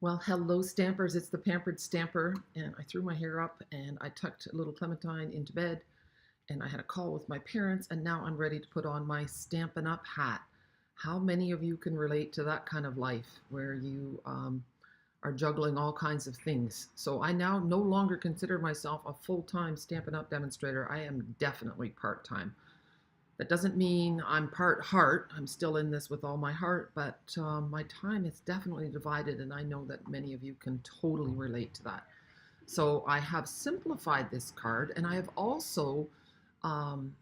Well, hello, Stampers. It's the Pampered Stamper, and I threw my hair up and I tucked little Clementine into bed, and I had a call with my parents, and now I'm ready to put on my Stampin' Up hat. How many of you can relate to that kind of life where you are juggling all kinds of things? So I now no longer consider myself a full-time Stampin' Up demonstrator. I am definitely part-time. That doesn't mean I'm part heart. I'm still in this with all my heart, but my time is definitely divided, and I know that many of you can totally relate to that. So I have simplified this card, and I have also um,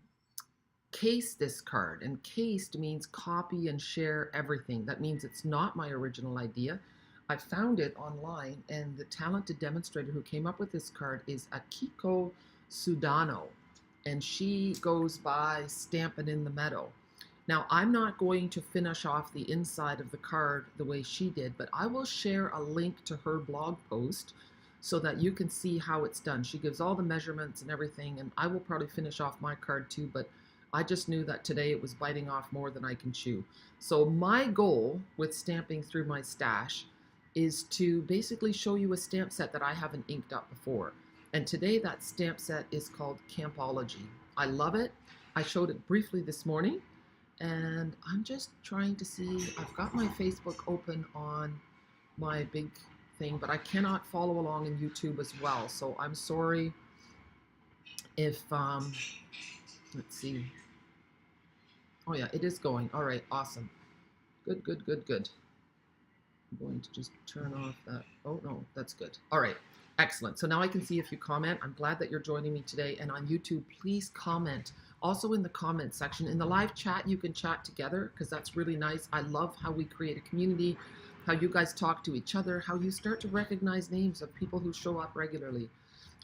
cased this card. And cased means copy and share everything. That means it's not my original idea. I found it online, and the talented demonstrator who came up with this card is Akiko Sudano, and she goes by Stampin' in the Meadow. Now, I'm not going to finish off the inside of the card the way she did, but I will share a link to her blog post so that you can see how it's done. She gives all the measurements and everything, and I will probably finish off my card too, but I just knew that today it was biting off more than I can chew. So my goal with stamping through my stash is to basically show you a stamp set that I haven't inked up before. And today that stamp set is called Campology. I love it. I showed it briefly this morning, and I'm just trying to see. I've got my Facebook open on my big thing, but I cannot follow along in YouTube as well. So I'm sorry if, let's see. Oh yeah, it is going. All right, awesome. Good, good, good, good. I'm going to just turn off that. Oh no, that's good. All right. Excellent. So now I can see if you comment. I'm glad that you're joining me today. And on YouTube, please comment. Also in the comment section. In the live chat, you can chat together because that's really nice. I love how we create a community, how you guys talk to each other, how you start to recognize names of people who show up regularly.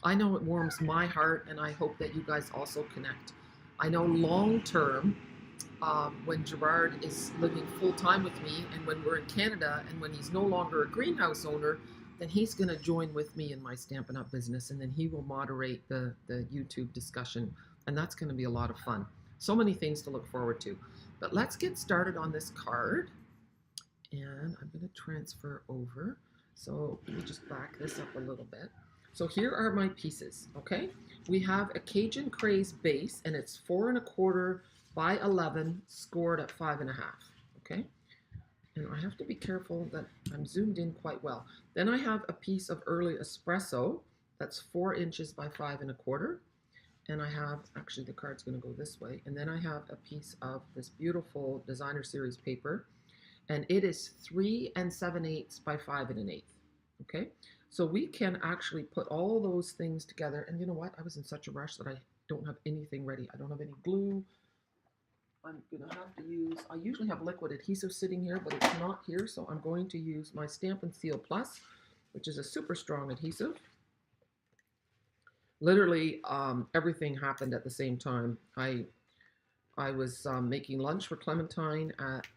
I know it warms my heart, and I hope that you guys also connect. I know long term, when Gerard is living full time with me, and when we're in Canada, and when he's no longer a greenhouse owner, then he's going to join with me in my Stampin' Up business, and then he will moderate the YouTube discussion, and that's going to be a lot of fun. So many things to look forward to. But let's get started on this card, and I'm going to transfer over. So let me just back this up a little bit. So here are my pieces, okay? We have a Cajun Craze base, and it's 4 1/4 by 11, scored at 5 1/2, okay? And I have to be careful that I'm zoomed in quite well. Then I have a piece of early espresso that's 4 inches by 5 1/4. And I have, actually the card's gonna go this way. And then I have a piece of this beautiful designer series paper, and it is 3 7/8 by 5 1/8, okay? So we can actually put all those things together. And you know what? I was in such a rush that I don't have anything ready. I don't have any glue. I'm gonna have to use, I usually have liquid adhesive sitting here, but it's not here, so I'm going to use my Stampin' Seal Plus, which is a super strong adhesive. Literally, everything happened at the same time. I was making lunch for Clementine at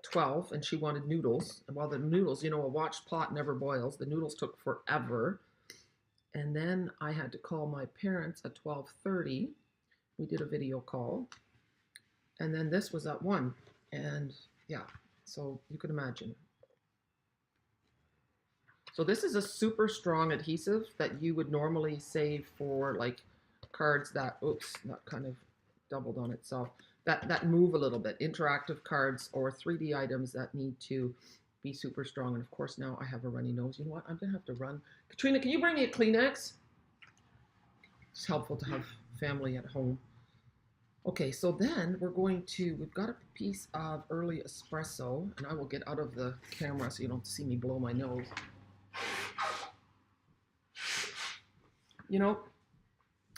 12, and she wanted noodles. And while the noodles, you know, a watched pot never boils, the noodles took forever. And then I had to call my parents at 12:30. We did a video call. And then this was at 1. And yeah, so you can imagine. So this is a super strong adhesive that you would normally save for like cards that, oops, that kind of doubled on itself, that move a little bit, interactive cards or 3D items that need to be super strong. And of course now I have a runny nose. You know what? I'm gonna have to run. Katrina, can you bring me a Kleenex? It's helpful to have family at home. Okay, so then we've got a piece of early espresso, and I will get out of the camera so you don't see me blow my nose. You know,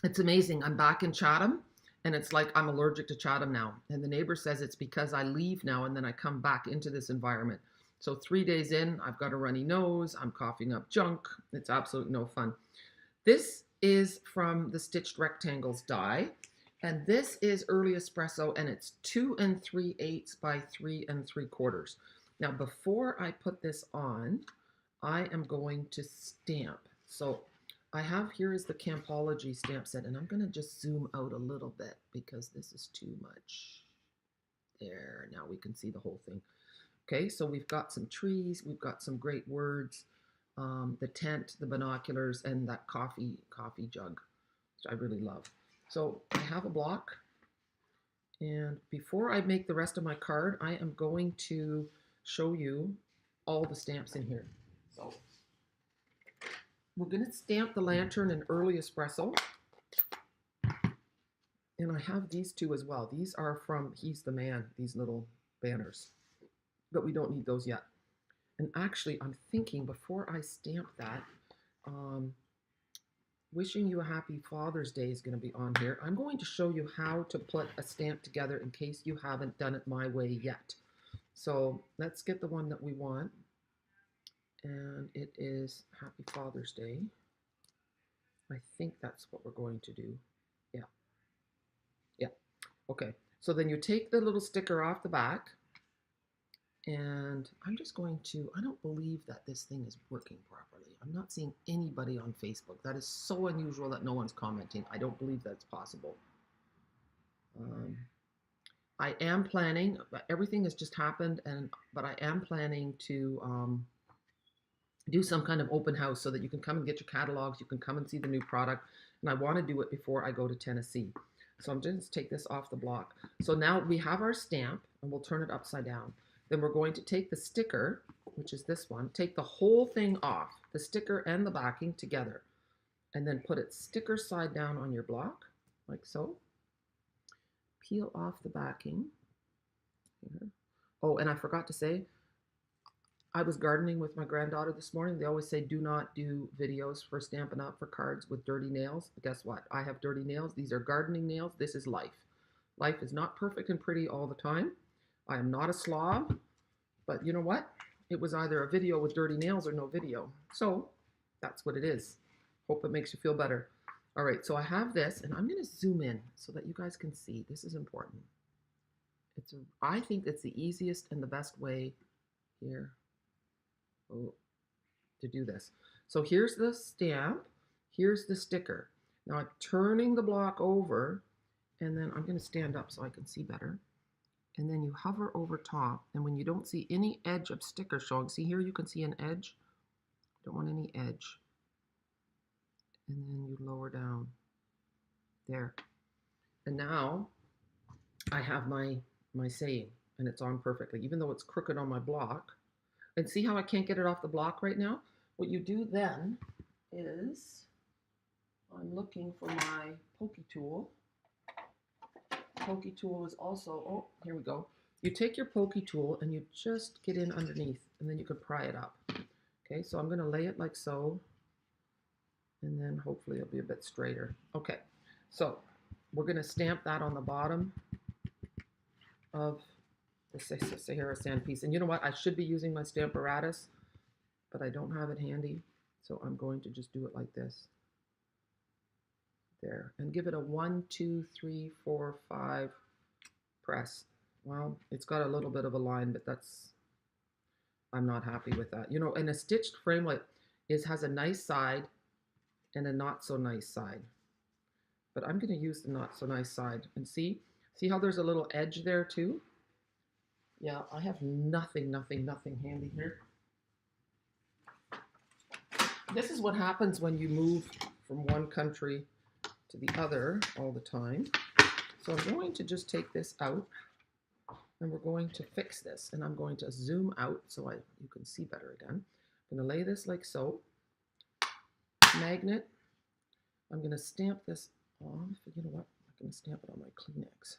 it's amazing. I'm back in Chatham, and it's like I'm allergic to Chatham now. And the neighbor says it's because I leave now and then I come back into this environment. So 3 days in, I've got a runny nose, I'm coughing up junk. It's absolutely no fun. This is from the Stitched Rectangles die. And this is early espresso, and it's 2 3/8 by 3 3/4. Now, before I put this on, I am going to stamp. So I have, here is the Campology Stamp Set, and I'm going to just zoom out a little bit because this is too much. There, now we can see the whole thing. Okay, so we've got some trees, we've got some great words. the tent, the binoculars, and that coffee jug, which I really love. So I have a block, and before I make the rest of my card, I am going to show you all the stamps in here. So we're going to stamp the lantern in early espresso, and I have these two as well. These are from He's the Man, these little banners, but we don't need those yet. And actually, I'm thinking before I stamp that, wishing you a happy Father's Day is going to be on here. I'm going to show you how to put a stamp together in case you haven't done it my way yet. So let's get the one that we want. And it is Happy Father's Day. I think that's what we're going to do. Yeah. Yeah. Okay. So then you take the little sticker off the back. And I'm just going to, I don't believe that this thing is working properly. I'm not seeing anybody on Facebook. That is so unusual that no one's commenting. I don't believe that's possible. I am planning, everything has just happened, but I am planning to do some kind of open house so that you can come and get your catalogs, you can come and see the new product, and I want to do it before I go to Tennessee. So I'm just going to take this off the block. So now we have our stamp, and we'll turn it upside down. Then we're going to take the sticker, which is this one, take the whole thing off, the sticker and the backing together, and then put it sticker side down on your block, like so. Peel off the backing. Here. Oh, and I forgot to say, I was gardening with my granddaughter this morning. They always say do not do videos for Stampin' Up! For cards with dirty nails. But guess what? I have dirty nails. These are gardening nails. This is life. Life is not perfect and pretty all the time. I am not a slob, but you know what? It was either a video with dirty nails or no video. So that's what it is. Hope it makes you feel better. All right, so I have this, and I'm going to zoom in so that you guys can see. This is important. I think it's the easiest and the best way here to do this. So here's the stamp. Here's the sticker. Now I'm turning the block over, and then I'm going to stand up so I can see better. And then you hover over top, and when you don't see any edge of sticker showing, see here you can see an edge. Don't want any edge. And then you lower down there. And now I have my saying, and it's on perfectly, even though it's crooked on my block. And see how I can't get it off the block right now? What you do then is, I'm looking for my pokey tool. Pokey tool is also, oh, here we go. You take your pokey tool and you just get in underneath, and then you can pry it up. Okay, so I'm going to lay it like so, and then hopefully it'll be a bit straighter. Okay, so we're going to stamp that on the bottom of the Sahara sand piece. And you know what? I should be using my stamparatus, but I don't have it handy, so I'm going to just do it like this. There, and give it a 1, 2, 3, 4, 5 press. Well, it's got a little bit of a line, but I'm not happy with that. You know, and a stitched framelit has a nice side and a not so nice side. But I'm going to use the not so nice side. And see how there's a little edge there too? Yeah, I have nothing handy here. This is what happens when you move from one country to the other all the time. So I'm going to just take this out, and we're going to fix this, and I'm going to zoom out so you can see better again. I'm going to lay this like so. Magnet. I'm going to stamp this on. You know what? I'm going to stamp it on my Kleenex.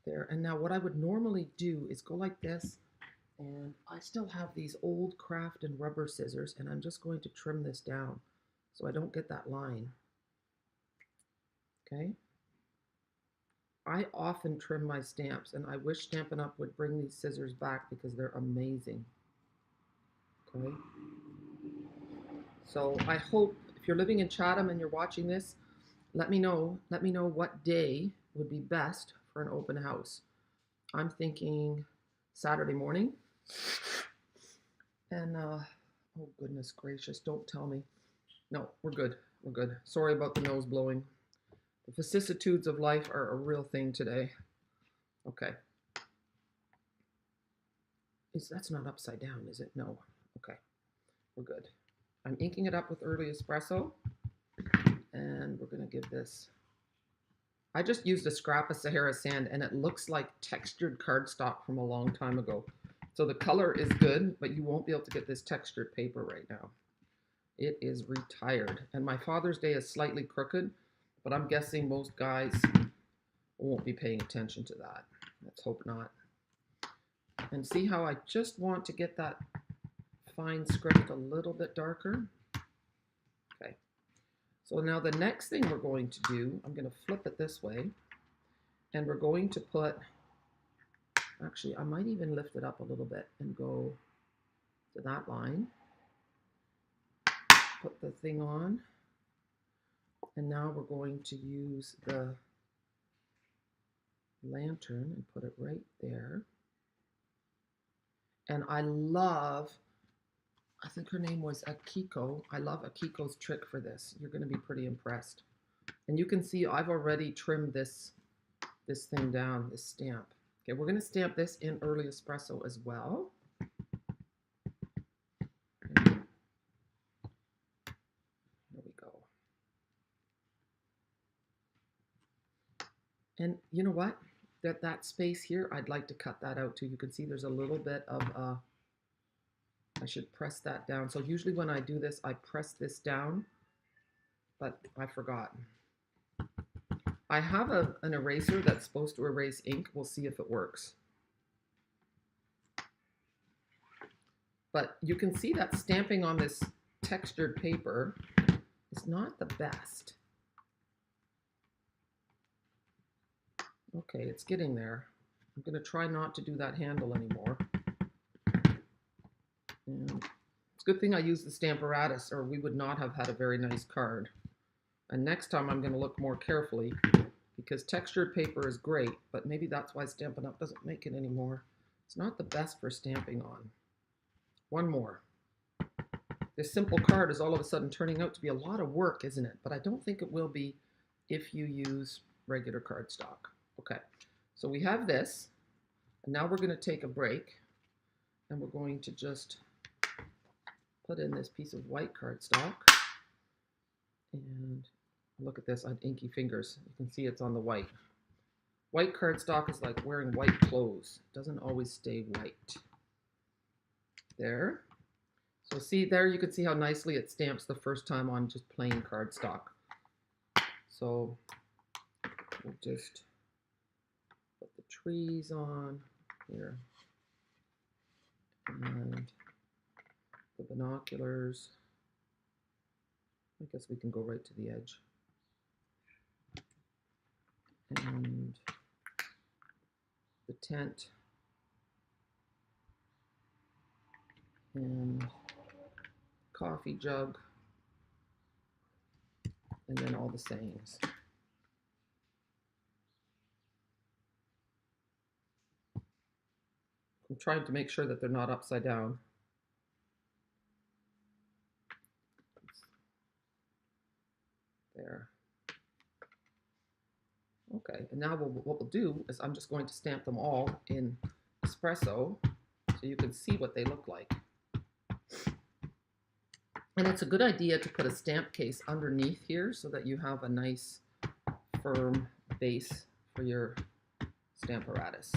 There. And now what I would normally do is go like this, and I still have these old craft and rubber scissors, and I'm just going to trim this down so I don't get that line. Okay. I often trim my stamps, and I wish Stampin' Up! Would bring these scissors back because they're amazing. Okay. So I hope if you're living in Chatham and you're watching this, let me know what day would be best for an open house. I'm thinking Saturday morning. And oh goodness gracious, don't tell me. No, we're good. We're good. Sorry about the nose blowing. The vicissitudes of life are a real thing today. Okay. That's not upside down, is it? No. Okay. we're good. I'm inking it up with early espresso, and we're gonna give this, I just used a scrap of Sahara sand and it looks like textured cardstock from a long time ago. So the color is good, but you won't be able to get this textured paper right now. It is retired. And my Father's Day is slightly crooked, but I'm guessing most guys won't be paying attention to that. Let's hope not. And see how I just want to get that fine script a little bit darker? Okay. So now the next thing we're going to do, I'm going to flip it this way, and we're going to put, actually I might even lift it up a little bit and go to that line. Put the thing on, and now we're going to use the lantern and put it right there. And I love, I think her name was Akiko. I love Akiko's trick for this. You're going to be pretty impressed. And you can see I've already trimmed this thing down, this stamp. Okay, we're going to stamp this in early espresso as well. There we go. And you know what? That space here, I'd like to cut that out too. You can see there's a little bit of I should press that down. So usually when I do this, I press this down, but I forgot. I have an eraser that's supposed to erase ink. We'll see if it works. But you can see that stamping on this textured paper is not the best. Okay, it's getting there. I'm going to try not to do that handle anymore. And it's a good thing I used the stamparatus, or we would not have had a very nice card. And next time I'm going to look more carefully, because textured paper is great, but maybe that's why Stampin' Up! Doesn't make it anymore. It's not the best for stamping on. One more. This simple card is all of a sudden turning out to be a lot of work, isn't it? But I don't think it will be if you use regular cardstock. Okay, so we have this, and now we're going to take a break, and we're going to just put in this piece of white cardstock, and look at this, I have inky fingers. You can see it's on the white. White cardstock is like wearing white clothes. It doesn't always stay white. There. So see there, you can see how nicely it stamps the first time on just plain cardstock. So we'll just put the trees on here, and the binoculars. I guess we can go right to the edge. And the tent. And coffee jug. And then all the sayings. I'm trying to make sure that they're not upside down. There. Okay, and now what we'll do is I'm just going to stamp them all in espresso so you can see what they look like. And it's a good idea to put a stamp case underneath here so that you have a nice firm base for your stamparatus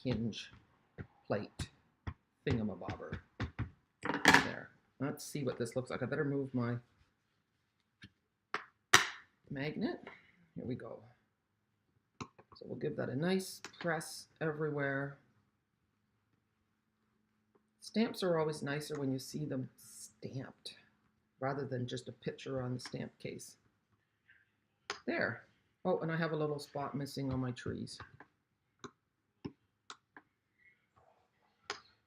hinge plate thingamabobber. There. Let's see what this looks like. I better move my magnet. Here we go. So we'll give that a nice press everywhere. Stamps are always nicer when you see them stamped rather than just a picture on the stamp case. There. Oh, and I have a little spot missing on my trees.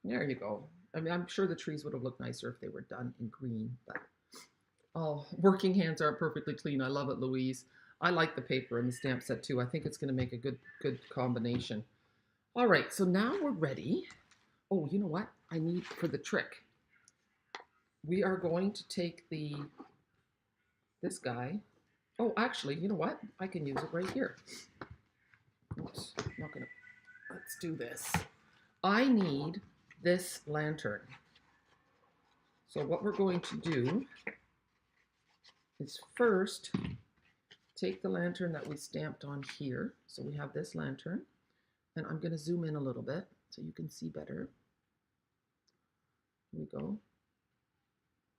There you go. I mean, I'm sure the trees would have looked nicer if they were done in green, but oh, working hands aren't perfectly clean. I love it, Louise. I like the paper and the stamp set too. I think it's going to make a good combination. All right, so now we're ready. Oh, you know what I need for the trick? We are going to take this guy. Oh, actually, you know what? I can use it right here. Oops, I'm not gonna. Let's do this. I need this lantern. So what we're going to do is first take the lantern that we stamped on here. So we have this lantern, and I'm going to zoom in a little bit so you can see better. Here we go.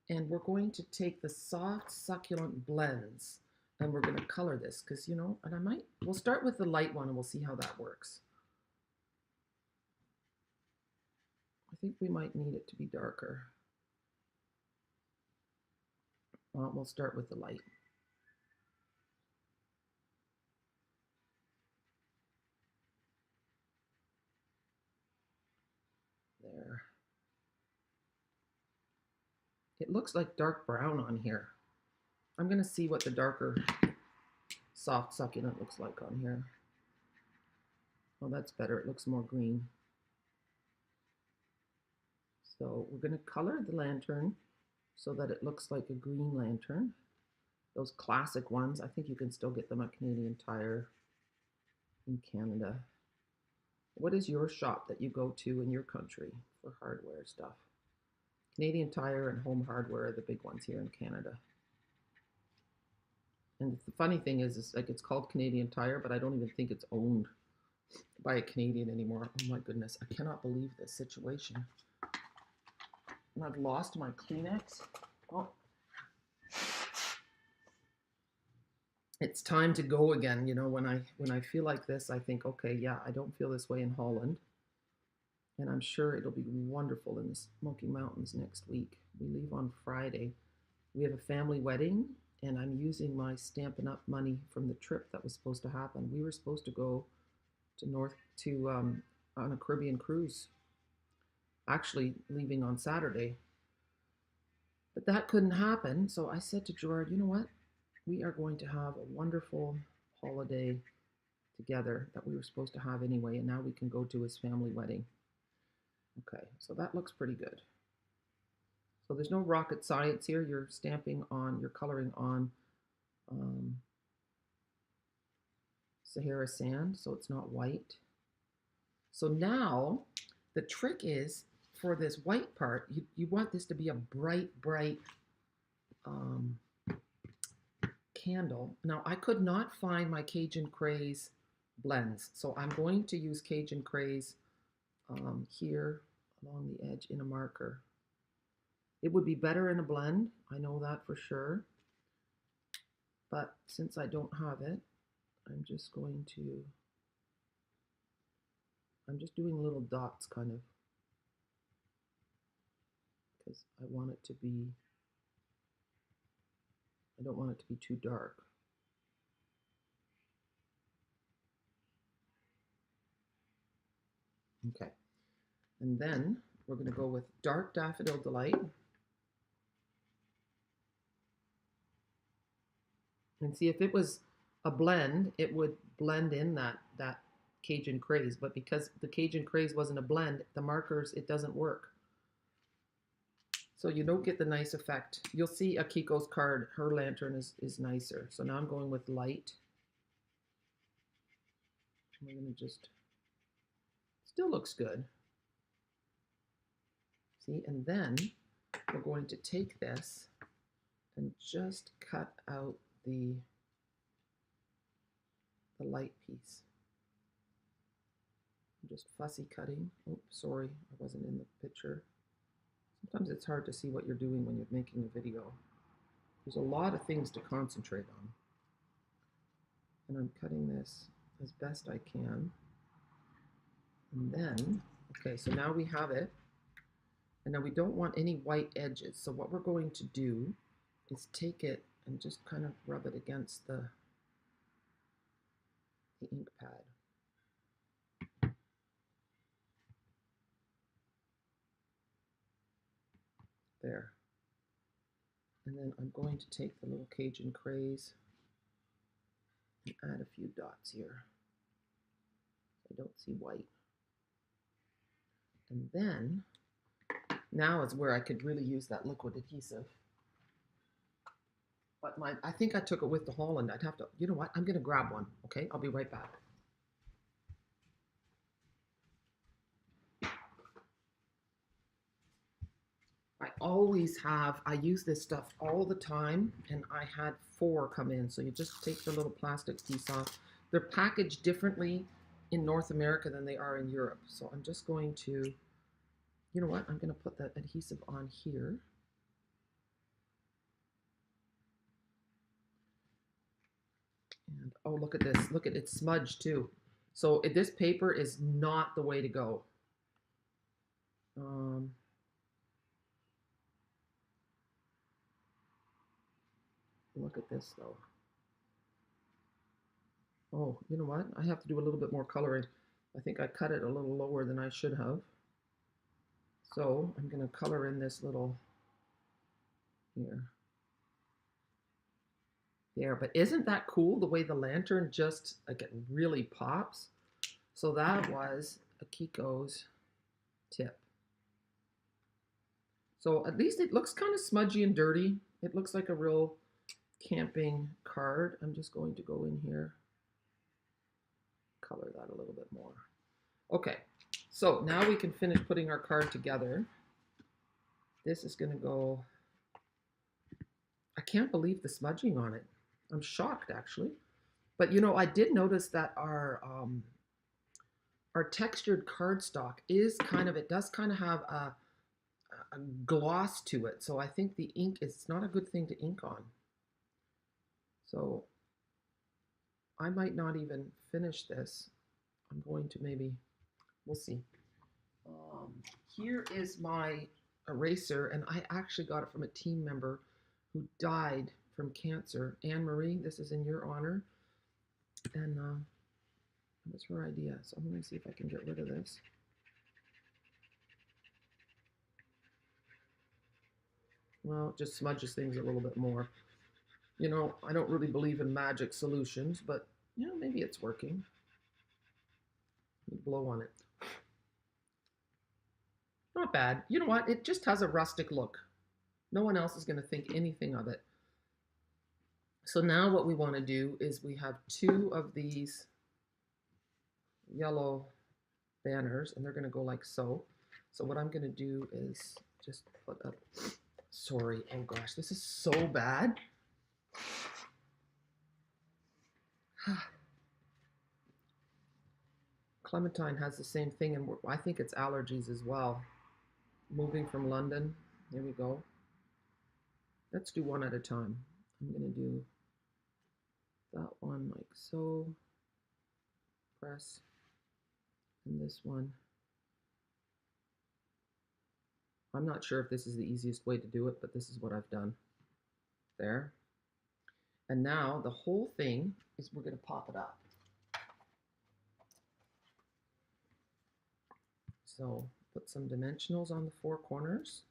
And we're going to take the soft succulent blends, and we're going to color this because, you know, and we'll start with the light one and we'll see how that works. I think we might need it to be darker. We'll start with the light. There. It looks like dark brown on here. I'm going to see what the darker soft succulent looks like on here. Oh, that's better. It looks more green. So we're going to color the lantern so that it looks like a green lantern. Those classic ones, I think you can still get them at Canadian Tire in Canada. What is your shop that you go to in your country for hardware stuff? Canadian Tire and Home Hardware are the big ones here in Canada. And the funny thing is like it's called Canadian Tire, but I don't even think it's owned by a Canadian anymore. Oh my goodness, I cannot believe this situation. And I've lost my Kleenex. Oh. It's time to go again. You know, when I feel like this, I think, okay, yeah, I don't feel this way in Holland. And I'm sure it'll be wonderful in the Smoky Mountains next week. We leave on Friday. We have a family wedding, and I'm using my Stampin' Up! Money from the trip that was supposed to happen. We were supposed to go to on a Caribbean cruise, actually leaving on Saturday. But that couldn't happen, so I said to Gerard, you know what? We are going to have a wonderful holiday together that we were supposed to have anyway, and now we can go to his family wedding. Okay, so that looks pretty good. So there's no rocket science here. You're coloring on Sahara sand, so it's not white. So now the trick is for this white part, you want this to be a bright candle. Now I could not find my Cajun Craze blends, so I'm going to use Cajun Craze here along the edge in a marker. It would be better in a blend, I know that for sure, but since I don't have it, I'm just doing little dots kind of, because I don't want it to be too dark. Okay, and then we're going to go with Dark Daffodil Delight. And see, if it was a blend, it would blend in that Cajun Craze, but because the Cajun Craze wasn't a blend, the markers, it doesn't work. So you don't get the nice effect. You'll see Akiko's card, her lantern is nicer. So now I'm going with light. We're going to just, still looks good. See, and then we're going to take this and just cut out the light piece. I'm just fussy cutting. Oh, sorry, I wasn't in the picture. Sometimes it's hard to see what you're doing when you're making a video. There's a lot of things to concentrate on. And I'm cutting this as best I can. And then, okay, so now we have it. And now we don't want any white edges. So what we're going to do is take it and just kind of rub it against the ink pad. There. And then I'm going to take the little Cajun Craze and add a few dots here. I don't see white. And then, now is where I could really use that liquid adhesive. But I think I took it with to Holland. I'd have to, you know what? I'm going to grab one, okay? I'll be right back. always have, I use this stuff all the time, and I had 4 come in. So you just take the little plastic piece off. They're packaged differently in North America than they are in Europe. So I'm just going to, you know what, I'm going to put that adhesive on here. And oh, look at this. Look at it smudged too. So this paper is not the way to go. Look at this though. Oh, you know what? I have to do a little bit more coloring. I think I cut it a little lower than I should have. So I'm going to color in this little here. There, but isn't that cool the way the lantern just like it really pops? So that was a Kiko's tip. So at least it looks kind of smudgy and dirty. It looks like a real camping card. I'm just going to go in here, color that a little bit more. Okay, so now we can finish putting our card together. This is going to go, I can't believe the smudging on it. I'm shocked actually. But you know, I did notice that our textured cardstock is kind of, it does kind of have a gloss to it. So I think the ink is not a good thing to ink on. So I might not even finish this. I'm going to maybe, we'll see. Here is my eraser, and I actually got it from a team member who died from cancer. Anne Marie, this is in your honor. And it was her idea. So I'm going to see if I can get rid of this. Well, it just smudges things a little bit more. You know, I don't really believe in magic solutions, but you know, maybe it's working. Blow on it. Not bad. You know what? It just has a rustic look. No one else is going to think anything of it. So now what we want to do is we have 2 of these yellow banners, and they're going to go like so. So what I'm going to do is just put up, sorry, oh gosh, this is so bad. Clementine has the same thing, and I think it's allergies as well. Moving from London, here we go. Let's do one at a time. I'm going to do that one like so, press, and this one. I'm not sure if this is the easiest way to do it, but this is what I've done. There. And now the whole thing is we're going to pop it up. So put some dimensionals on the 4 corners.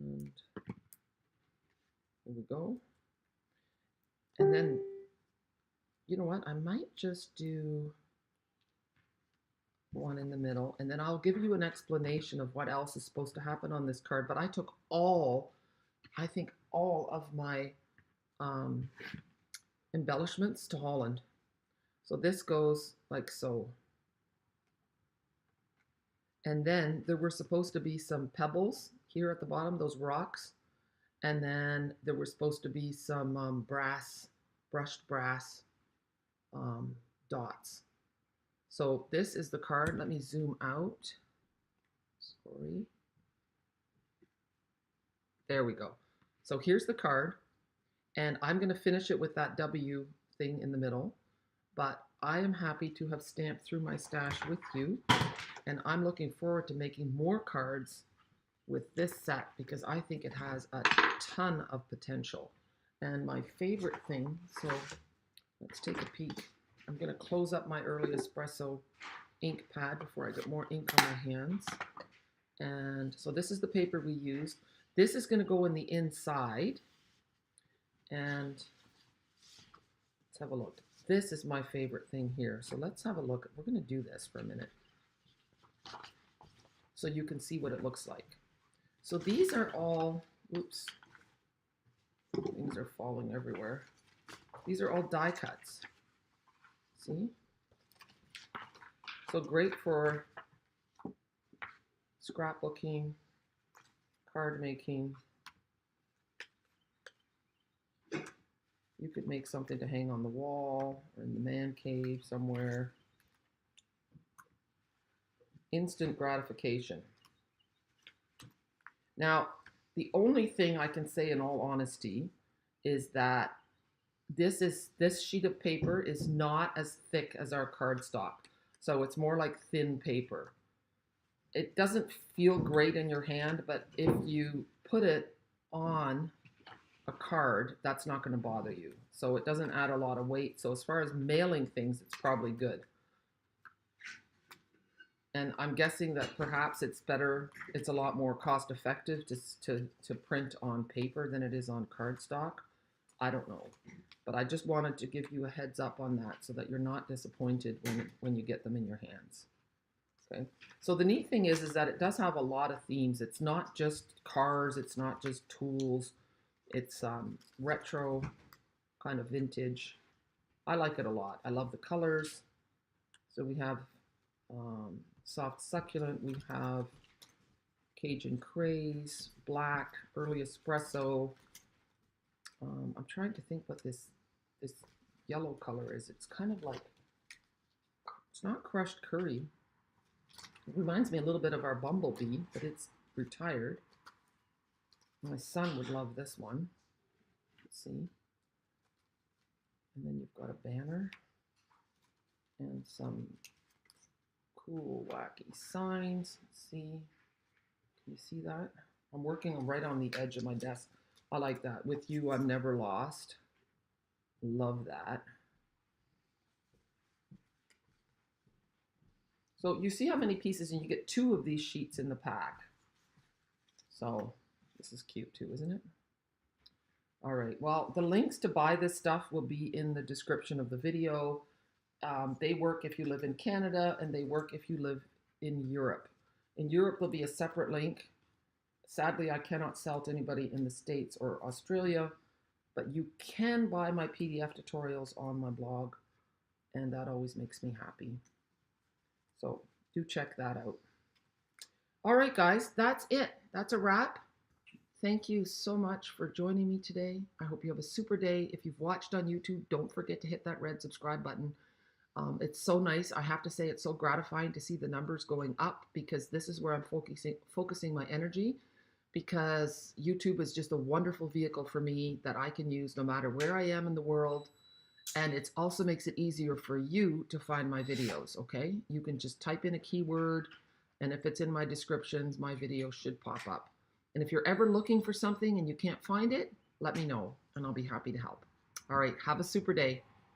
And here we go. And then, you know what, I might just do one in the middle, and then I'll give you an explanation of what else is supposed to happen on this card. But I took I think all of my embellishments to Holland. So this goes like so. And then there were supposed to be some pebbles here at the bottom, those rocks. And then there were supposed to be some brushed brass dots. So this is the card. Let me zoom out. Sorry. There we go. So here's the card. And I'm going to finish it with that W thing in the middle. But I am happy to have stamped through my stash with you. And I'm looking forward to making more cards with this set because I think it has a ton of potential. And my favorite thing, so let's take a peek. I'm going to close up my early espresso ink pad before I get more ink on my hands. And so this is the paper we used. This is going to go in the inside. And let's have a look. This is my favorite thing here. So let's have a look. We're going to do this for a minute so you can see what it looks like. So these are all, oops, things are falling everywhere. These are all die cuts. See? So great for scrapbooking, card making. You could make something to hang on the wall or in the man cave somewhere. Instant gratification. Now, the only thing I can say in all honesty is that this sheet of paper is not as thick as our cardstock. So it's more like thin paper. It doesn't feel great in your hand, but if you put it on a card, that's not going to bother you. So it doesn't add a lot of weight. So as far as mailing things, it's probably good. And I'm guessing that perhaps it's better, it's a lot more cost effective to print on paper than it is on cardstock. I don't know. But I just wanted to give you a heads up on that so that you're not disappointed when you get them in your hands. Okay. So the neat thing is that it does have a lot of themes. It's not just cars, it's not just tools. It's retro, kind of vintage. I like it a lot. I love the colors. So we have soft succulent, we have Cajun craze, black, early espresso. I'm trying to think what this yellow color is. It's kind of like, it's not crushed curry. It reminds me a little bit of our bumblebee, but it's retired. My son would love this one. Let's see. And then you've got a banner and some cool wacky signs. Let's see. Can you see that? I'm working right on the edge of my desk. I like that. With you, I'm never lost. Love that. So you see how many pieces, and you get 2 of these sheets in the pack. So this is cute too, isn't it? All right, well, the links to buy this stuff will be in the description of the video. They work if you live in Canada, and they work if you live in Europe. In Europe, there'll be a separate link. Sadly, I cannot sell to anybody in the States or Australia, but you can buy my PDF tutorials on my blog, and that always makes me happy. So do check that out. All right, guys, that's it. That's a wrap. Thank you so much for joining me today. I hope you have a super day. If you've watched on YouTube, don't forget to hit that red subscribe button. It's so nice. I have to say it's so gratifying to see the numbers going up, because this is where I'm focusing my energy, because YouTube is just a wonderful vehicle for me that I can use no matter where I am in the world. And it also makes it easier for you to find my videos, okay? You can just type in a keyword, and if it's in my descriptions, my video should pop up. And if you're ever looking for something and you can't find it, let me know, and I'll be happy to help. All right, have a super day.